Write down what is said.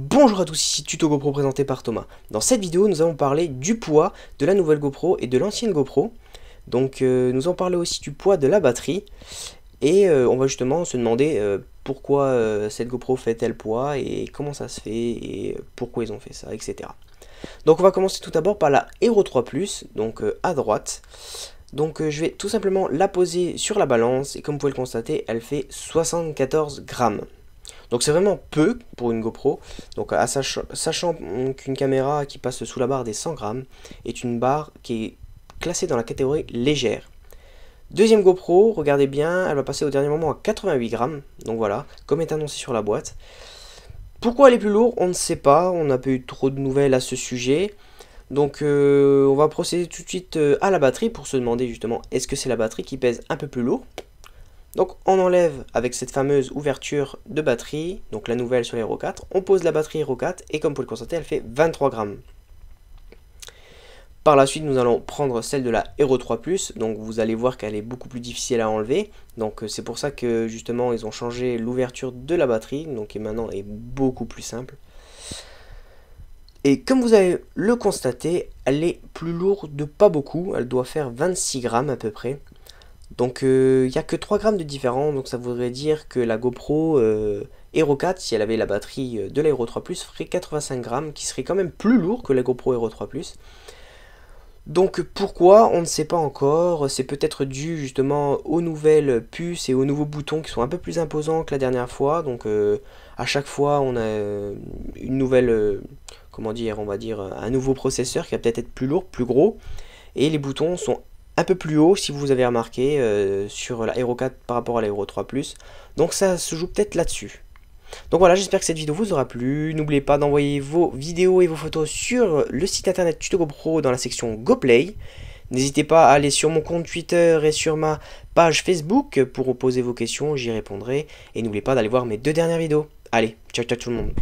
Bonjour à tous, ici Tuto GoPro présenté par Thomas. Dans cette vidéo, nous allons parler du poids de la nouvelle GoPro et de l'ancienne GoPro. Donc nous allons parler aussi du poids de la batterie. Et on va justement se demander pourquoi cette GoPro fait tel poids et comment ça se fait et pourquoi ils ont fait ça, etc. Donc on va commencer tout d'abord par la Hero 3 Plus, donc à droite. Donc je vais tout simplement la poser sur la balance et comme vous pouvez le constater, elle fait 74 grammes. Donc c'est vraiment peu pour une GoPro, donc sachant qu'une caméra qui passe sous la barre des 100 grammes est une barre qui est classée dans la catégorie légère. Deuxième GoPro, regardez bien, elle va passer au dernier moment à 88 grammes, donc voilà, comme est annoncé sur la boîte. Pourquoi elle est plus lourde, on ne sait pas, on n'a pas eu trop de nouvelles à ce sujet. Donc on va procéder tout de suite à la batterie pour se demander justement est-ce que c'est la batterie qui pèse un peu plus lourd. Donc on enlève avec cette fameuse ouverture de batterie, donc la nouvelle sur l'Hero 4, on pose la batterie Hero 4 et comme vous pouvez le constater elle fait 23 grammes. Par la suite nous allons prendre celle de la Hero 3 Plus, donc vous allez voir qu'elle est beaucoup plus difficile à enlever, donc c'est pour ça que justement ils ont changé l'ouverture de la batterie, donc qui maintenant est beaucoup plus simple. Et comme vous allez le constater, elle est plus lourde de pas beaucoup, elle doit faire 26 grammes à peu près. Donc il n'y a que 3 grammes de différence, donc ça voudrait dire que la GoPro Hero 4, si elle avait la batterie de la Hero 3 Plus, ferait 85 grammes, qui serait quand même plus lourd que la GoPro Hero 3 Plus. Donc pourquoi, on ne sait pas encore, c'est peut-être dû justement aux nouvelles puces et aux nouveaux boutons qui sont un peu plus imposants que la dernière fois. Donc à chaque fois on a une nouvelle, comment dire, on va dire un nouveau processeur qui va peut-être être plus lourd, plus gros. Et les boutons sont un peu plus haut si vous avez remarqué sur la Hero 4 par rapport à la Hero 3 Plus. Donc ça se joue peut-être là-dessus. Donc voilà, j'espère que cette vidéo vous aura plu. N'oubliez pas d'envoyer vos vidéos et vos photos sur le site internet Tuto GoPro dans la section GoPlay. N'hésitez pas à aller sur mon compte Twitter et sur ma page Facebook pour poser vos questions, j'y répondrai. Et n'oubliez pas d'aller voir mes 2 dernières vidéos. Allez, ciao ciao tout le monde.